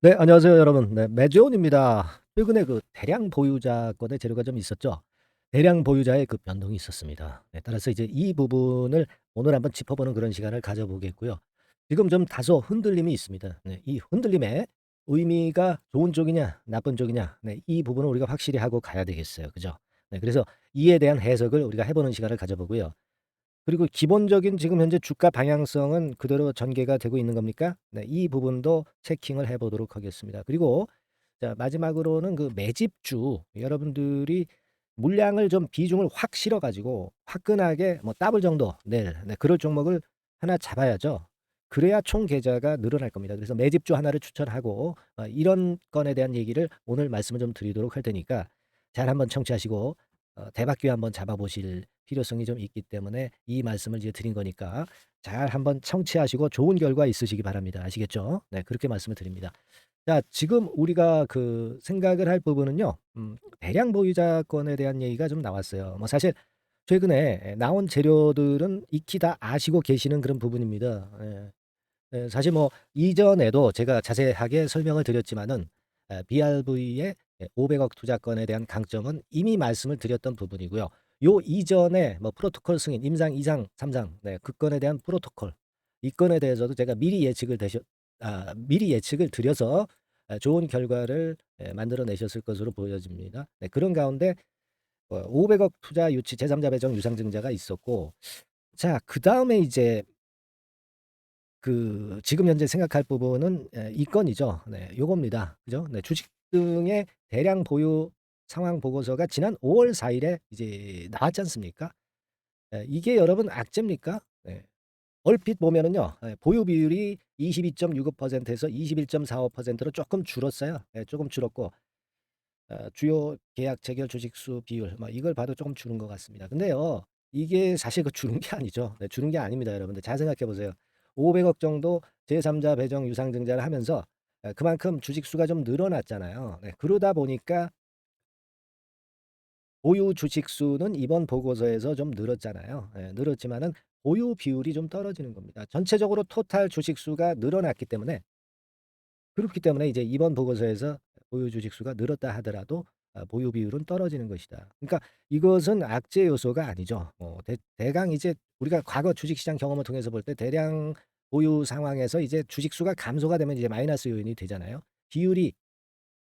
네, 안녕하세요, 여러분. 네, 매주온입니다. 최근에 그 대량 보유자권의 재료가 좀 있었죠. 대량 보유자의 그 변동이 있었습니다. 네, 따라서 이제 이 부분을 오늘 한번 짚어보는 그런 시간을 가져보겠고요. 지금 좀 다소 흔들림이 있습니다. 네, 이 흔들림의 의미가 좋은 쪽이냐, 나쁜 쪽이냐, 네, 이 부분을 우리가 확실히 하고 가야 되겠어요. 그죠? 네, 그래서 이에 대한 해석을 우리가 해보는 시간을 가져보고요. 그리고 기본적인 지금 현재 주가 방향성은 그대로 전개가 되고 있는 겁니까? 네, 이 부분도 체킹을 해 보도록 하겠습니다. 그리고 자, 마지막으로는 그 매집주 여러분들이 물량을 좀 비중을 확 실어 가지고 화끈하게 뭐 더블 정도 네, 그럴 종목을 하나 잡아야죠. 그래야 총 계좌가 늘어날 겁니다. 그래서 매집주 하나를 추천하고 이런 건에 대한 얘기를 오늘 말씀을 좀 드리도록 할 테니까 잘 한번 청취하시고 대박귀 한번 잡아보실 필요성이 좀 있기 때문에 이 말씀을 이제 드린 거니까 잘 한번 청취하시고 좋은 결과 있으시기 바랍니다. 아시겠죠? 네, 그렇게 말씀을 드립니다. 자, 지금 우리가 그 생각을 할 부분은요. 대량 보유자권에 대한 얘기가 좀 나왔어요. 뭐 사실 최근에 나온 재료들은 익히 다 아시고 계시는 그런 부분입니다. 예. 예, 사실 뭐 이전에도 제가 자세하게 설명을 드렸지만은 BRV의 500억 투자건에 대한 강점은 이미 말씀을 드렸던 부분이고요. 요 이전에 뭐 프로토콜 승인, 임상, 2상, 3상, 네, 그 건에 대한 프로토콜, 이 건에 대해서도 제가 미리 예측을 드려서 좋은 결과를 만들어 내셨을 것으로 보여집니다. 네, 그런 가운데 500억 투자 유치 제3자 배정 유상증자가 있었고, 자, 그 다음에 이제 그 지금 현재 생각할 부분은 이 건이죠. 네, 요겁니다. 그죠? 네, 주식 등의 대량 보유 상황 보고서가 지난 5월 4 일에 이제 나왔지 않습니까? 이게 여러분 악재입니까? 네. 얼핏 보면은요. 보유 비율이 22.65%에서 21.45%로 조금 줄었어요. 조금 줄었고 주요 계약 체결 주식수 비율 뭐 이걸 봐도 조금 줄은 것 같습니다. 근데요. 이게 사실 그 줄은 게 아니죠. 네, 줄은 게 아닙니다, 여러분들. 잘 생각해 보세요. 500억 정도 제3자 배정 유상증자를 하면서 그만큼 주식수가 좀 늘어났잖아요. 네, 그러다 보니까 보유 주식수는 이번 보고서에서 좀 늘었잖아요. 늘었지만은 보유 비율이 좀 떨어지는 겁니다. 전체적으로 토탈 주식수가 늘어났기 때문에 그렇기 때문에 이제 이번 보고서에서 보유 주식수가 늘었다 하더라도 보유 비율은 떨어지는 것이다. 그러니까 이것은 악재 요소가 아니죠. 대강 이제 우리가 과거 주식시장 경험을 통해서 볼 때 대량 보유 상황에서 이제 주식수가 감소가 되면 이제 마이너스 요인이 되잖아요. 비율이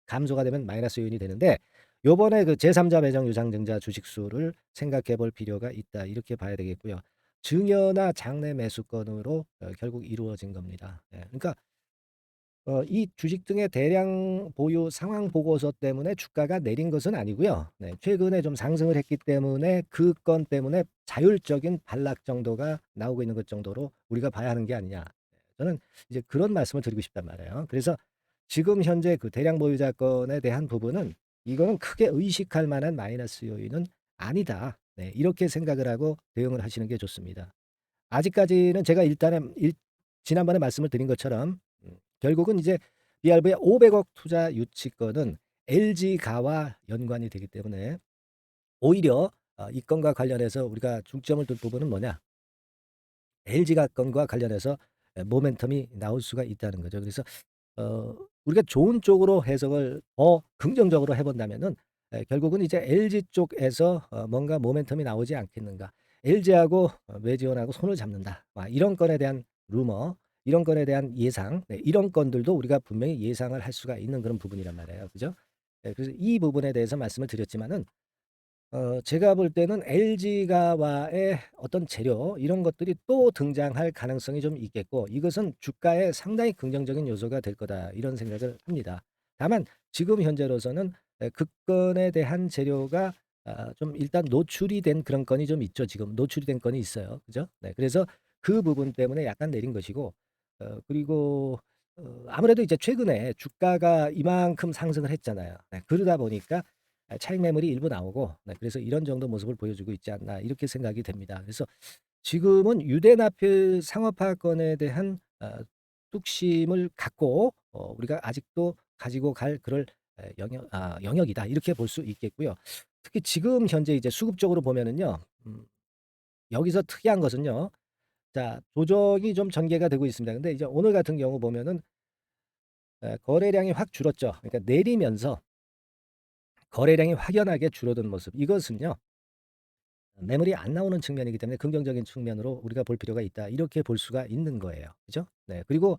감소가 되면 마이너스 요인이 되는데 요번에 그 제3자 배정 유상증자 주식수를 생각해 볼 필요가 있다. 이렇게 봐야 되겠고요. 증여나 장내 매수건으로 결국 이루어진 겁니다. 그러니까 이 주식 등의 대량 보유 상황 보고서 때문에 주가가 내린 것은 아니고요. 네, 최근에 좀 상승을 했기 때문에 그 건 때문에 자율적인 반락 정도가 나오고 있는 것 정도로 우리가 봐야 하는 게 아니냐. 저는 이제 그런 말씀을 드리고 싶단 말이에요. 그래서 지금 현재 그 대량 보유자 건에 대한 부분은 이거는 크게 의식할 만한 마이너스 요인은 아니다. 네, 이렇게 생각을 하고 대응을 하시는 게 좋습니다. 아직까지는 제가 지난번에 말씀을 드린 것처럼 결국은 이제 BRV의 500억 투자 유치건은 LG가와 연관이 되기 때문에 오히려 이 건과 관련해서 우리가 중점을 둘 부분은 뭐냐? LG가 건과 관련해서 모멘텀이 나올 수가 있다는 거죠. 그래서 우리가 좋은 쪽으로 해석을 더 긍정적으로 해 본다면은 결국은 이제 LG 쪽에서 뭔가 모멘텀이 나오지 않겠는가. LG하고 외지원하고 손을 잡는다. 이런 건에 대한 루머, 이런 건에 대한 예상, 네, 이런 건들도 우리가 분명히 예상을 할 수가 있는 그런 부분이란 말이에요. 그죠? 그래서 이 부분에 대해서 말씀을 드렸지만은 제가 볼 때는 LG가와의 어떤 재료 이런 것들이 또 등장할 가능성이 좀 있겠고 이것은 주가에 상당히 긍정적인 요소가 될 거다 이런 생각을 합니다. 다만 지금 현재로서는 그 건에 대한 재료가 좀 일단 노출이 된 그런 건이 좀 있죠. 지금 노출이 된 건이 있어요. 그죠? 네. 그래서 그 부분 때문에 약간 내린 것이고 그리고 아무래도 이제 최근에 주가가 이만큼 상승을 했잖아요. 네. 그러다 보니까 차익 매물이 일부 나오고 그래서 이런 정도 모습을 보여주고 있지 않나 이렇게 생각이 됩니다. 그래서 지금은 유대나필 상업화건에 대한 뚝심을 갖고 우리가 아직도 가지고 갈 그럴 영역이다 이렇게 볼 수 있겠고요. 특히 지금 현재 이제 수급적으로 보면은요. 여기서 특이한 것은요. 자, 조정이 좀 전개가 되고 있습니다. 근데 이제 오늘 같은 경우 보면은 거래량이 확 줄었죠. 그러니까 내리면서 거래량이 확연하게 줄어든 모습. 이것은요. 매물이 안 나오는 측면이기 때문에 긍정적인 측면으로 우리가 볼 필요가 있다. 이렇게 볼 수가 있는 거예요. 그죠? 네. 그리고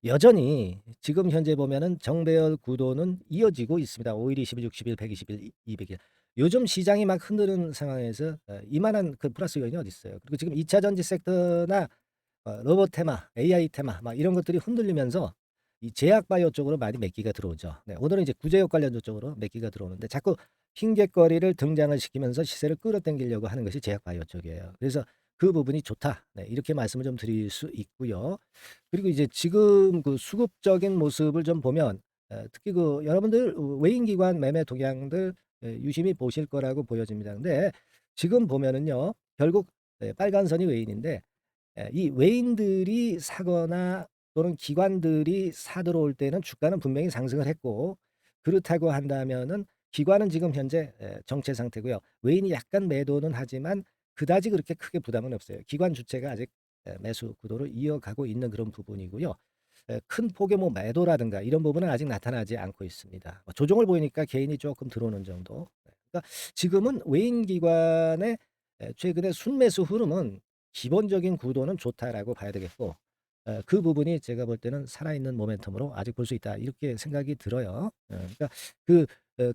여전히 지금 현재 보면은 정배열 구도는 이어지고 있습니다. 5일, 20일, 60일, 120일, 200일. 요즘 시장이 막 흔드는 상황에서 이만한 그 플러스 요인이 어디 있어요. 그리고 지금 2차 전지 섹터나 로봇 테마, AI 테마 막 이런 것들이 흔들리면서 이 제약 바이오 쪽으로 많이 매기가 들어오죠. 네, 오늘은 이제 구제역 관련주 쪽으로 매기가 들어오는데 자꾸 핑곗거리를 등장을 시키면서 시세를 끌어당기려고 하는 것이 제약 바이오 쪽이에요. 그래서 그 부분이 좋다. 네, 이렇게 말씀을 좀 드릴 수 있고요. 그리고 이제 지금 그 수급적인 모습을 좀 보면 특히 그 여러분들 외인 기관 매매 동향들 유심히 보실 거라고 보여집니다. 근데 지금 보면은요. 결국 빨간 선이 외인인데 이 외인들이 사거나 또는 기관들이 사 들어올 때는 주가는 분명히 상승을 했고 그렇다고 한다면은 기관은 지금 현재 정체 상태고요. 외인이 약간 매도는 하지만 그다지 그렇게 크게 부담은 없어요. 기관 주체가 아직 매수 구도를 이어가고 있는 그런 부분이고요. 큰 폭의 뭐 매도라든가 이런 부분은 아직 나타나지 않고 있습니다. 조정을 보이니까 개인이 조금 들어오는 정도. 그러니까 지금은 외인 기관의 최근의 순매수 흐름은 기본적인 구도는 좋다라고 봐야 되겠고 그 부분이 제가 볼 때는 살아있는 모멘텀으로 아직 볼 수 있다. 이렇게 생각이 들어요. 그러니까 그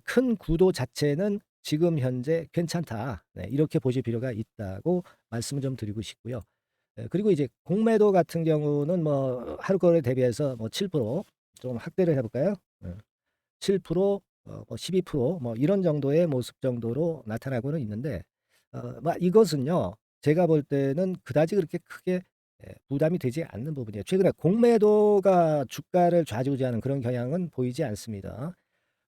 큰 구도 자체는 지금 현재 괜찮다. 네, 이렇게 보실 필요가 있다고 말씀을 좀 드리고 싶고요. 그리고 이제 공매도 같은 경우는 뭐 하루 거래 대비해서 뭐 7%좀 확대를 해 볼까요? 7% 뭐 12%뭐 이런 정도의 모습 정도로 나타나고는 있는데 막 이것은요. 제가 볼 때는 그다지 그렇게 크게 부담이 되지 않는 부분이에요. 최근에 공매도가 주가를 좌지우지하는 그런 경향은 보이지 않습니다.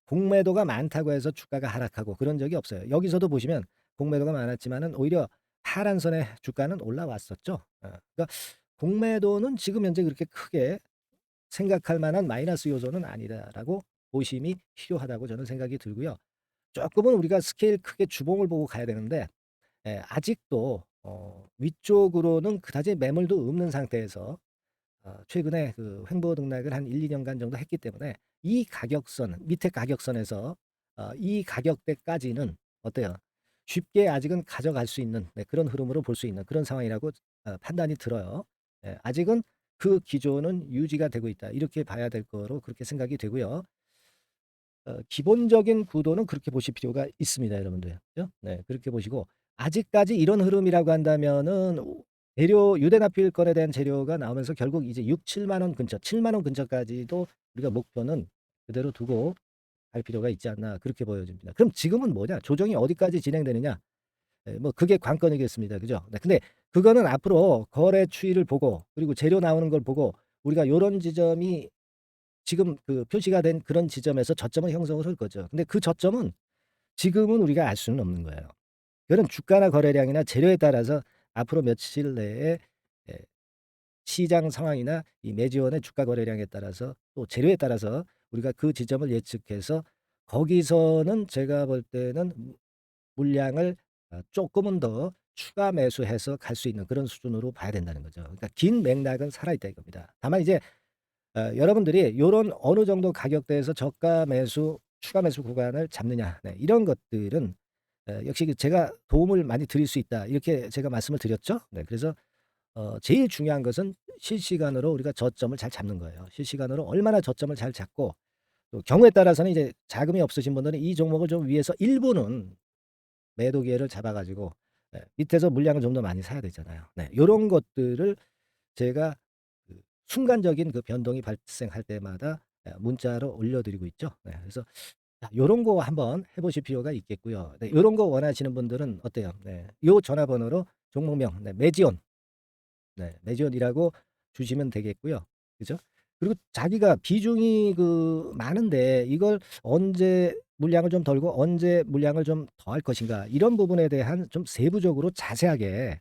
공매도가 많다고 해서 주가가 하락하고 그런 적이 없어요. 여기서도 보시면 공매도가 많았지만은 오히려 하란선의 주가는 올라왔었죠. 그러니까 공매도는 지금 현재 그렇게 크게 생각할 만한 마이너스 요소는 아니다라고 보심이 필요하다고 저는 생각이 들고요. 조금은 우리가 스케일 크게 주봉을 보고 가야 되는데 아직도 위쪽으로는 그다지 매물도 없는 상태에서 최근에 그 횡보 등락을 한 1-2년간 정도 했기 때문에 이 가격선 밑에 가격선에서 이 가격대까지는 어때요? 쉽게 아직은 가져갈 수 있는 그런 흐름으로 볼 수 있는 그런 상황이라고 판단이 들어요. 아직은 그 기조는 유지가 되고 있다. 이렇게 봐야 될 거로 그렇게 생각이 되고요. 기본적인 구도는 그렇게 보실 필요가 있습니다, 여러분들. 그죠? 네, 그렇게 보시고 아직까지 이런 흐름이라고 한다면은 재료 유대납필건에 대한 재료가 나오면서 결국 이제 6-7만 원 근처, 7만 원 근처까지도 우리가 목표는 그대로 두고 갈 필요가 있지 않나 그렇게 보여집니다. 그럼 지금은 뭐냐? 조정이 어디까지 진행되느냐? 뭐 그게 관건이겠습니다. 그죠? 네, 근데 그거는 앞으로 거래 추이를 보고 그리고 재료 나오는 걸 보고 우리가 요런 지점이 지금 그 표시가 된 그런 지점에서 저점을 형성을 할 거죠. 근데 그 저점은 지금은 우리가 알 수는 없는 거예요. 그런 주가나 거래량이나 재료에 따라서 앞으로 며칠 내에 예 시장 상황이나 이 매지원의 주가 거래량에 따라서 또 재료에 따라서 우리가 그 지점을 예측해서 거기서는 제가 볼 때는 물량을 쪼끔은 더 추가 매수해서 갈 수 있는 그런 수준으로 봐야 된다는 거죠. 그러니까 긴 맥락은 살아있다 이겁니다. 다만 이제 여러분들이 요런 어느 정도 가격대에서 저가 매수, 추가 매수 구간을 잡느냐 이런 것들은 역시 그 제가 도움을 많이 드릴 수 있다 이렇게 제가 말씀을 드렸죠. 네, 그래서 제일 중요한 것은 실시간으로 우리가 저점을 잘 잡는 거예요. 실시간으로 얼마나 저점을 잘 잡고 또 경우에 따라서는 이제 자금이 없으신 분들은 이 종목을 좀 위에서 일부는 매도 기회를 잡아 가지고 밑에서 물량을 좀 더 많이 사야 되잖아요. 네. 요런 것들을 제가 그 순간적인 그 변동이 발생할 때마다 문자로 올려 드리고 있죠. 네. 그래서 요런 거 한번 해 보실 필요가 있겠고요. 네. 요런 거 원하시는 분들은 어때요? 네. 요 전화번호로 종목명 매지온 매지온이라고 주시면 되겠고요. 그죠? 그리고 자기가 비중이 그 많은데 이걸 언제 물량을 좀 덜고 언제 물량을 좀 더할 것인가 이런 부분에 대한 좀 세부적으로 자세하게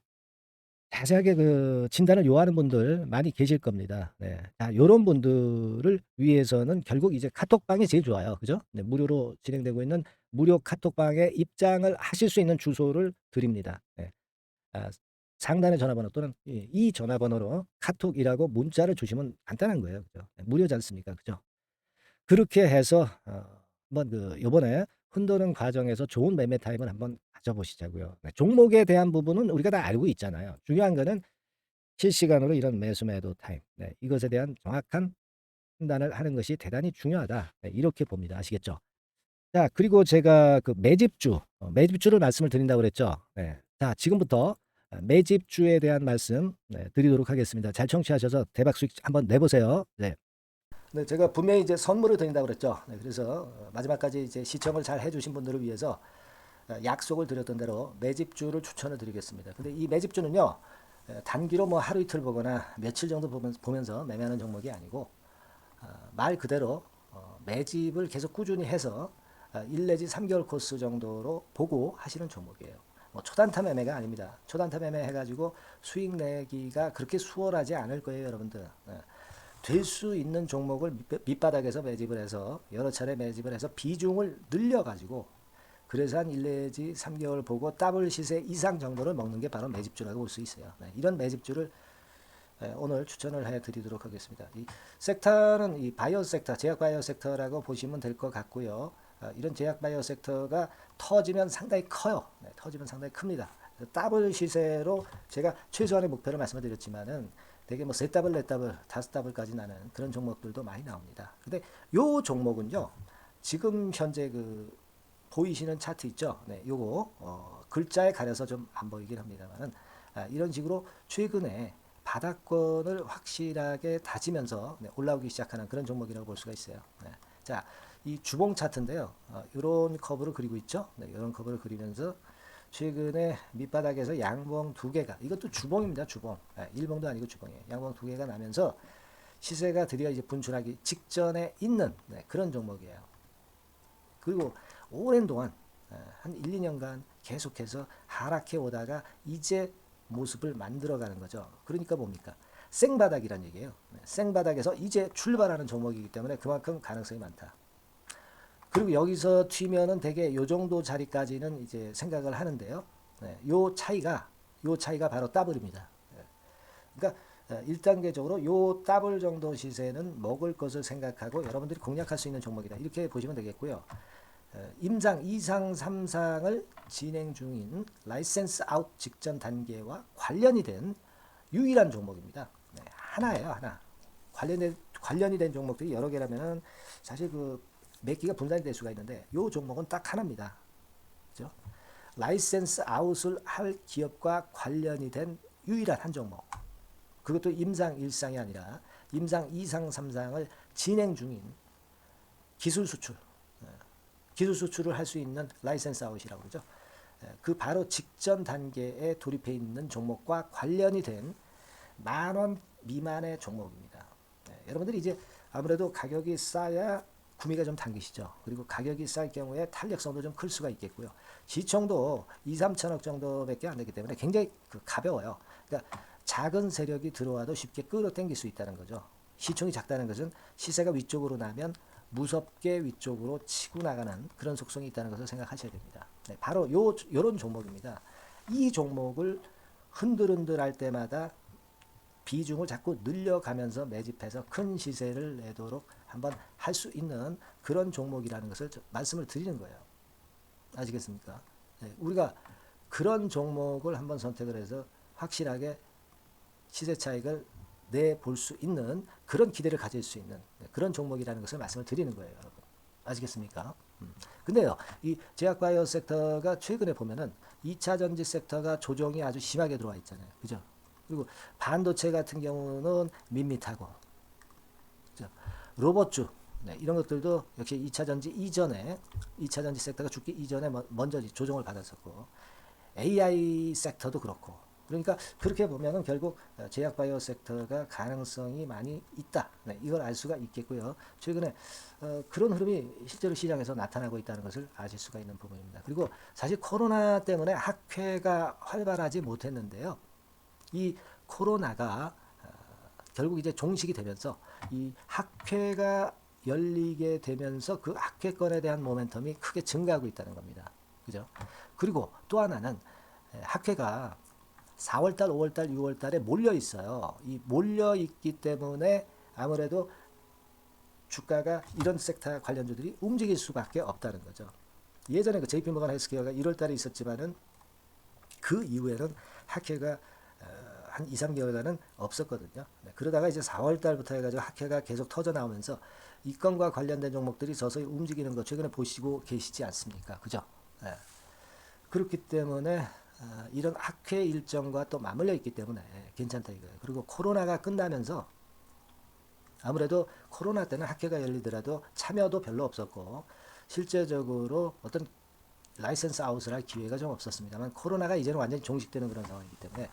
그 진단을 요하는 분들 많이 계실 겁니다. 네. 요런 분들을 위해서는 결국 이제 카톡방이 제일 좋아요. 그죠? 네. 무료로 진행되고 있는 무료 카톡방에 입장을 하실 수 있는 주소를 드립니다. 네. 아 상단의 전화번호 또는 이 전화번호로 카톡이라고 문자를 주시면 간단한 거예요. 그죠? 네. 무료지 않습니까? 그죠? 그렇게 해서 한번 요번에 흔드는 과정에서 좋은 매매 타임을 한번 가져보시자고요. 네, 종목에 대한 부분은 우리가 다 알고 있잖아요. 중요한 거는 실시간으로 이런 매수 매도 타임, 네, 이것에 대한 정확한 판단을 하는 것이 대단히 중요하다. 네, 이렇게 봅니다. 아시겠죠? 자, 그리고 제가 매집주, 매집주를 말씀을 드린다고 그랬죠. 네. 자, 지금부터 매집주에 대한 말씀, 네, 드리도록 하겠습니다. 잘 청취하셔서 대박 수익 한번 내보세요. 네. 네, 제가 분명히 이제 선물을 드린다고 그랬죠. 네, 그래서 마지막까지 이제 시청을 잘 해주신 분들을 위해서 약속을 드렸던 대로 매집주를 추천을 드리겠습니다. 근데 이 매집주는요, 단기로 뭐 하루 이틀 보거나 며칠 정도 보면서 매매하는 종목이 아니고 말 그대로 매집을 계속 꾸준히 해서 1 내지 3개월 코스 정도로 보고 하시는 종목이에요. 뭐 초단타 매매가 아닙니다. 초단타 매매 해가지고 수익 내기가 그렇게 수월하지 않을 거예요, 여러분들. 될 수 있는 종목을 밑바닥에서 매집을 해서 여러 차례 매집을 해서 비중을 늘려가지고 그래서 한 1 내지 3개월 보고 더블 시세 이상 정도를 먹는 게 바로 매집주라고 볼 수 있어요. 네, 이런 매집주를 오늘 추천을 해드리도록 하겠습니다. 이 섹터는 이 바이오 섹터, 제약 바이오 섹터라고 보시면 될 것 같고요. 이런 제약 바이오 섹터가 터지면 상당히 커요. 네, 터지면 상당히 큽니다. 더블 시세로 제가 최소한의 목표를 말씀을 드렸지만은 되게 뭐 세 더블, 네 더블, 다섯 더블까지 나는 그런 종목들도 많이 나옵니다. 근데 요 종목은요, 지금 현재 보이시는 차트 있죠? 네, 요거 글자에 가려서 좀 안 보이긴 합니다만은 이런 식으로 최근에 바닥권을 확실하게 다지면서 올라오기 시작하는 그런 종목이라고 볼 수가 있어요. 네. 자, 이 주봉 차트인데요. 이런 커브를 그리고 있죠. 네, 이런 커브를 그리면서 최근에 밑바닥에서 양봉 두 개가, 이것도 주봉입니다. 주봉. 네, 일봉도 아니고 주봉이에요. 양봉 두 개가 나면서 시세가 드디어 이제 분출하기 직전에 있는 그런 종목이에요. 그리고 오랜 동안 한 1, 2년간 계속해서 하락해 오다가 이제 모습을 만들어가는 거죠. 그러니까 뭡니까? 생바닥이란 얘기예요. 생바닥에서 이제 출발하는 종목이기 때문에 그만큼 가능성이 많다. 그리고 여기서 튀면은 대개 요 정도 자리까지는 이제 생각을 하는데요. 요 차이가 바로 더블입니다. 그러니까 1단계적으로 요 더블 정도 시세는 먹을 것을 생각하고 여러분들이 공략할 수 있는 종목이다. 이렇게 보시면 되겠고요. 임상 2상 3상을 진행 중인 라이센스 아웃 직전 단계와 관련이 된 유일한 종목입니다. 네, 하나예요, 하나. 관련이 된 종목들이 여러 개라면은 사실 몇 개가 분산이 될 수가 있는데 이 종목은 딱 하나입니다. 그죠? 라이센스 아웃을 할 기업과 관련이 된 유일한 한 종목. 그것도 임상 1상이 아니라 임상 2상 3상을 진행 중인 기술 수출. 기술 수출을 할 수 있는 라이센스 아웃이라고 그러죠. 그 바로 직전 단계에 돌입해 있는 종목과 관련이 된 10,000원 미만의 종목입니다. 여러분들이 이제 아무래도 가격이 싸야 구매가 좀 당기시죠. 그리고 가격이 쌀 경우에 탄력성도 좀 클 수가 있겠고요. 시총도 2, 3천억 정도밖에 안 되기 때문에 굉장히 가벼워요. 그러니까 작은 세력이 들어와도 쉽게 끌어당길 수 있다는 거죠. 시총이 작다는 것은 시세가 위쪽으로 나면 무섭게 위쪽으로 치고 나가는 그런 속성이 있다는 것을 생각하셔야 됩니다. 네, 바로 요런 종목입니다. 이 종목을 흔들흔들 할 때마다 비중을 자꾸 늘려가면서 매집해서 큰 시세를 내도록 한번 할 수 있는 그런 종목이라는 것을 말씀을 드리는 거예요. 아시겠습니까? 네, 우리가 그런 종목을 한번 선택을 해서 확실하게 시세 차익을 내볼 수 있는 그런 기대를 가질 수 있는 그런 종목이라는 것을 말씀을 드리는 거예요, 여러분. 아시겠습니까? 근데요, 이 제약바이오 섹터가 최근에 보면은 2차 전지 섹터가 조정이 아주 심하게 들어와 있잖아요. 그죠? 그리고 반도체 같은 경우는 밋밋하고, 그죠? 로봇주, 네, 이런 것들도 역시 2차 전지 이전에, 2차 전지 섹터가 죽기 이전에 먼저 조정을 받았었고, AI 섹터도 그렇고, 그러니까 그렇게 보면은 결국 제약 바이오 섹터가 가능성이 많이 있다. 네, 이걸 알 수가 있겠고요. 최근에 그런 흐름이 실제로 시장에서 나타나고 있다는 것을 아실 수가 있는 부분입니다. 그리고 사실 코로나 때문에 학회가 활발하지 못했는데요. 이 코로나가 결국 이제 종식이 되면서 이 학회가 열리게 되면서 그 학회권에 대한 모멘텀이 크게 증가하고 있다는 겁니다. 그죠? 그리고 또 하나는 학회가 4월달, 5월달, 6월달에 몰려 있어요. 이 몰려 있기 때문에 아무래도 주가가 이런 섹터 관련주들이 움직일 수밖에 없다는 거죠. 예전에 그 JP모건 헬스케어가 1월 달에 있었지만은 그 이후에는 학회가 한 2, 3개월간은 없었거든요. 네, 그러다가 이제 4월 달부터 해가지고 학회가 계속 터져 나오면서 이 건과 관련된 종목들이 서서히 움직이는 거 최근에 보시고 계시지 않습니까? 그죠? 네. 그렇기 때문에 이런 학회 일정과 또 맞물려 있기 때문에 괜찮다 이거예요. 그리고 코로나가 끝나면서 아무래도 코로나 때는 학회가 열리더라도 참여도 별로 없었고 실제적으로 어떤 라이센스 아웃을 할 기회가 좀 없었습니다만 코로나가 이제는 완전히 종식되는 그런 상황이기 때문에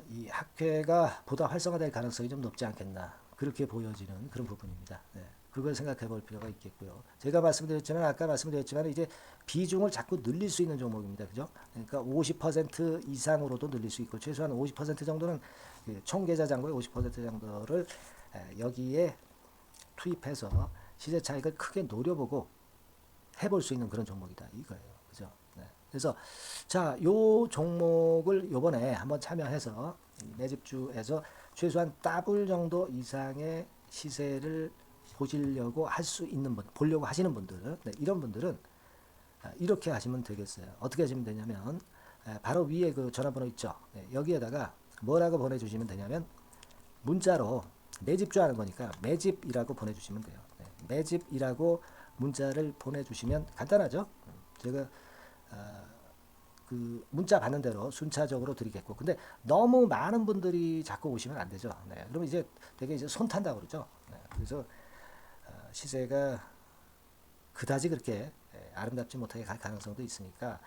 이 학회가 보다 활성화될 가능성이 좀 높지 않겠나 그렇게 보여지는 그런 부분입니다. 네. 그걸 생각해 볼 필요가 있겠고요. 제가 말씀드렸지만 아까 말씀드렸지만 이제 비중을 자꾸 늘릴 수 있는 종목입니다. 그죠? 그러니까 50% 이상으로도 늘릴 수 있고 최소한 50% 정도는 총 계좌 잔고의 50% 정도를 여기에 투입해서 시세 차익을 크게 노려보고 해볼 수 있는 그런 종목이다 이거예요. 그죠? 네. 그래서 자, 요 종목을 요번에 한번 참여해서 매집주에서 최소한 더블 정도 이상의 시세를 보시려고 할 수 있는 분, 보려고 하시는 분들, 네, 이런 분들은 이렇게 하시면 되겠어요. 어떻게 하시면 되냐면 바로 위에 그 전화번호 있죠. 네, 여기에다가 뭐라고 보내주시면 되냐면 문자로 매집주 하는 거니까 매집이라고 보내주시면 돼요. 네, 매집이라고 문자를 보내주시면 간단하죠. 제가 그 문자 받는 대로 순차적으로 드리겠고, 근데 너무 많은 분들이 자꾸 오시면 안 되죠. 네, 그러면 이제 되게 이제 손 탄다고 그러죠. 네, 그래서 시세가 그다지 그렇게 아름답지 못하게 갈 가능성도 있으니까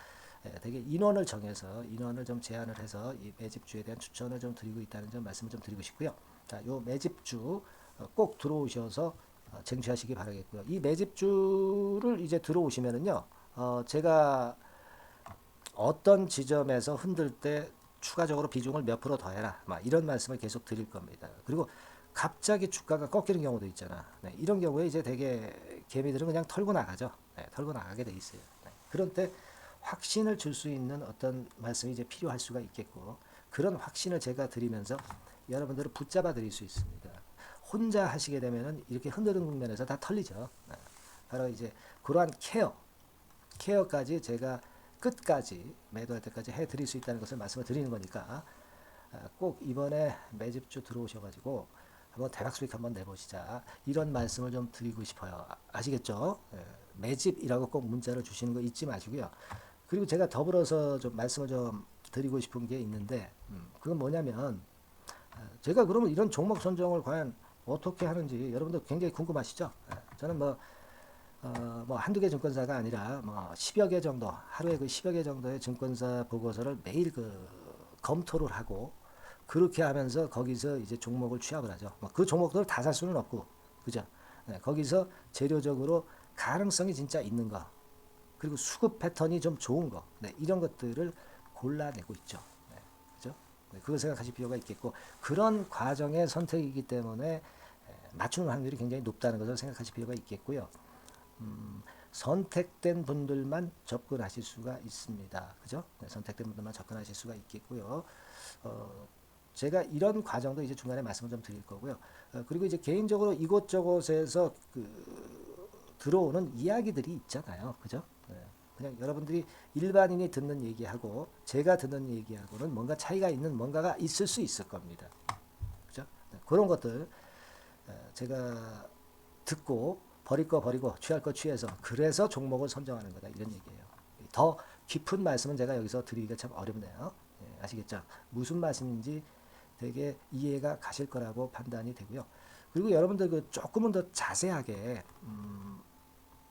되게 인원을 정해서 인원을 좀 제한을 해서 이 매집주에 대한 추천을 좀 드리고 있다는 점 말씀을 좀 드리고 싶고요. 자, 요 매집주 꼭 들어오셔서 쟁취하시기 바라겠고요. 이 매집주를 이제 들어오시면은요, 제가 어떤 지점에서 흔들 때 추가적으로 비중을 몇 프로 더해라, 막 이런 말씀을 계속 드릴 겁니다. 그리고 갑자기 주가가 꺾이는 경우도 있잖아. 네, 이런 경우에 이제 되게 개미들은 그냥 털고 나가죠. 네, 털고 나가게 돼 있어요. 네, 그런 때 확신을 줄 수 있는 어떤 말씀이 이제 필요할 수가 있겠고, 그런 확신을 제가 드리면서 여러분들을 붙잡아 드릴 수 있습니다. 혼자 하시게 되면은 이렇게 흔드는 국면에서 다 털리죠. 네, 바로 이제 그러한 케어까지 제가 끝까지 매도할 때까지 해드릴 수 있다는 것을 말씀을 드리는 거니까 꼭 이번에 매집주 들어오셔가지고 한번 대박 수익 한번 내보시자 이런 말씀을 좀 드리고 싶어요. 아시겠죠? 매집이라고 꼭 문자를 주시는 거 잊지 마시고요. 그리고 제가 더불어서 좀 말씀을 좀 드리고 싶은 게 있는데 그건 뭐냐면 제가 그러면 이런 종목 선정을 과연 어떻게 하는지 여러분들 굉장히 궁금하시죠? 저는 뭐 한두 개 증권사가 아니라 뭐 10여 개 정도, 하루에 그 10여 개 정도의 증권사 보고서를 매일 그 검토를 하고 그렇게 하면서 거기서 이제 종목을 취합을 하죠. 뭐 그 종목들을 다 살 수는 없고, 그죠? 네, 거기서 재료적으로 가능성이 진짜 있는 거, 그리고 수급 패턴이 좀 좋은 거, 네, 이런 것들을 골라내고 있죠. 네, 그죠? 네, 그걸 생각하실 필요가 있겠고, 그런 과정의 선택이기 때문에 맞추는 확률이 굉장히 높다는 것을 생각하실 필요가 있겠고요. 선택된 분들만 접근하실 수가 있습니다. 그죠? 네, 선택된 분들만 접근하실 수가 있겠고요. 제가 이런 과정도 이제 중간에 말씀을 좀 드릴 거고요. 그리고 이제 개인적으로 이곳저곳에서 들어오는 이야기들이 있잖아요. 그죠? 네, 그냥 여러분들이 일반인이 듣는 얘기하고 제가 듣는 얘기하고는 뭔가 차이가 있는 뭔가가 있을 수 있을 겁니다. 그죠? 네, 그런 것들 제가 듣고 버릴 거 버리고 취할 거 취해서 그래서 종목을 선정하는 거다 이런 얘기예요. 더 깊은 말씀은 제가 여기서 드리기가 참 어렵네요. 예, 아시겠죠? 무슨 말씀인지 되게 이해가 가실 거라고 판단이 되고요. 그리고 여러분들 그 조금은 더 자세하게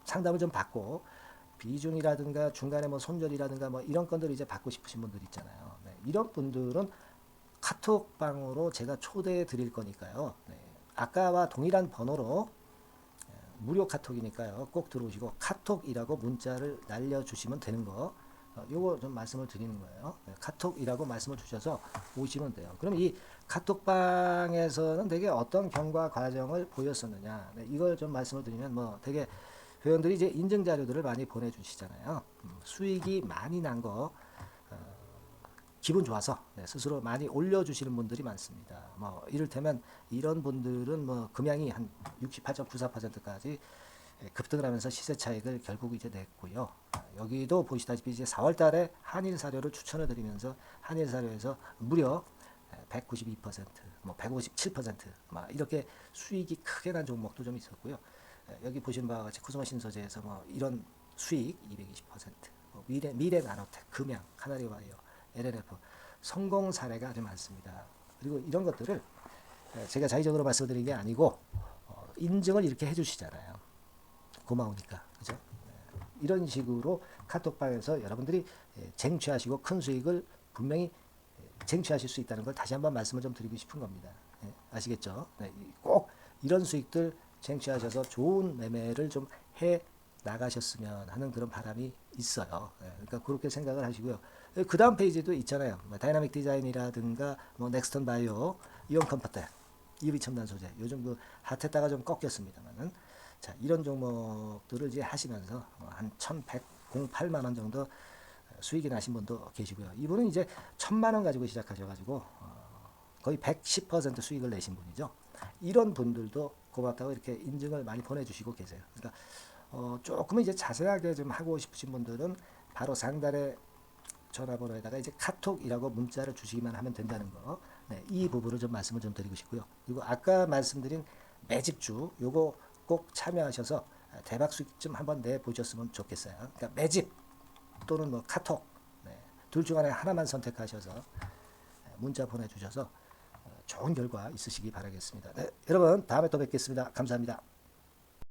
상담을 좀 받고 비중이라든가 중간에 뭐 손절이라든가 뭐 이런 건들 이제 받고 싶으신 분들 있잖아요. 네, 이런 분들은 카톡방으로 제가 초대해 드릴 거니까요. 네, 아까와 동일한 번호로 무료 카톡이니까요. 꼭 들어오시고 카톡이라고 문자를 날려주시면 되는 거 요거 좀 말씀을 드리는 거예요. 네, 카톡이라고 말씀을 주셔서 오시면 돼요. 그럼 이 카톡방에서는 되게 어떤 경과 과정을 보였었느냐 네, 이걸 좀 말씀을 드리면 뭐 되게 회원들이 이제 인증 자료들을 많이 보내주시잖아요. 수익이 많이 난 거 기분 좋아서 스스로 많이 올려주시는 분들이 많습니다. 뭐 이를테면 이런 분들은 뭐 금양이 한 68.94%까지 급등을 하면서 시세 차익을 결국 이제 냈고요. 여기도 보시다시피 이제 4월달에 한일 사료를 추천을 드리면서 한일 사료에서 무려 192%, 뭐 157%막 이렇게 수익이 크게 난 종목도 좀 있었고요. 여기 보시는 바와 같이 코스모 신소재에서 뭐 이런 수익 220%, 뭐 미래 나노텍, 금양, 카나리와이어, LNF 성공 사례가 아주 많습니다. 그리고 이런 것들을 제가 자의적으로 말씀드린 게 아니고 인증을 이렇게 해주시잖아요. 고마우니까, 그죠? 이런 식으로 카톡방에서 여러분들이 쟁취하시고 큰 수익을 분명히 쟁취하실 수 있다는 걸 다시 한번 말씀을 좀 드리고 싶은 겁니다. 아시겠죠? 꼭 이런 수익들 쟁취하셔서 좋은 매매를 좀 해 나가셨으면 하는 그런 바람이 있어요. 그러니까 그렇게 생각을 하시고요. 그 다음 페이지도 있잖아요. 다이나믹 디자인이라든가 뭐 넥스턴 바이오, 이온 컴포트, EV 첨단 소재. 요즘 그 핫했다가 좀 꺾였습니다만은 자, 이런 종목들을 이제 하시면서 한 1,108만 원 정도 수익이 나신 분도 계시고요. 이분은 이제 1,000만 원 가지고 시작하셔가지고 거의 110% 수익을 내신 분이죠. 이런 분들도 고맙다고 이렇게 인증을 많이 보내주시고 계세요. 그러니까 조금은 이제 자세하게 좀 하고 싶으신 분들은 바로 상단에 전화번호에다가 이제 카톡이라고 문자를 주시기만 하면 된다는 거. 이 부분을 좀 말씀을 좀 드리고 싶고요. 그리고 아까 말씀드린 매집주 요거 꼭 참여하셔서 대박 수익 좀 한번 내 보셨으면 좋겠어요. 그러니까 매집 또는 뭐 카톡 둘 중 하나만 선택하셔서 문자 보내주셔서 좋은 결과 있으시기 바라겠습니다. 네, 여러분 다음에 또 뵙겠습니다. 감사합니다.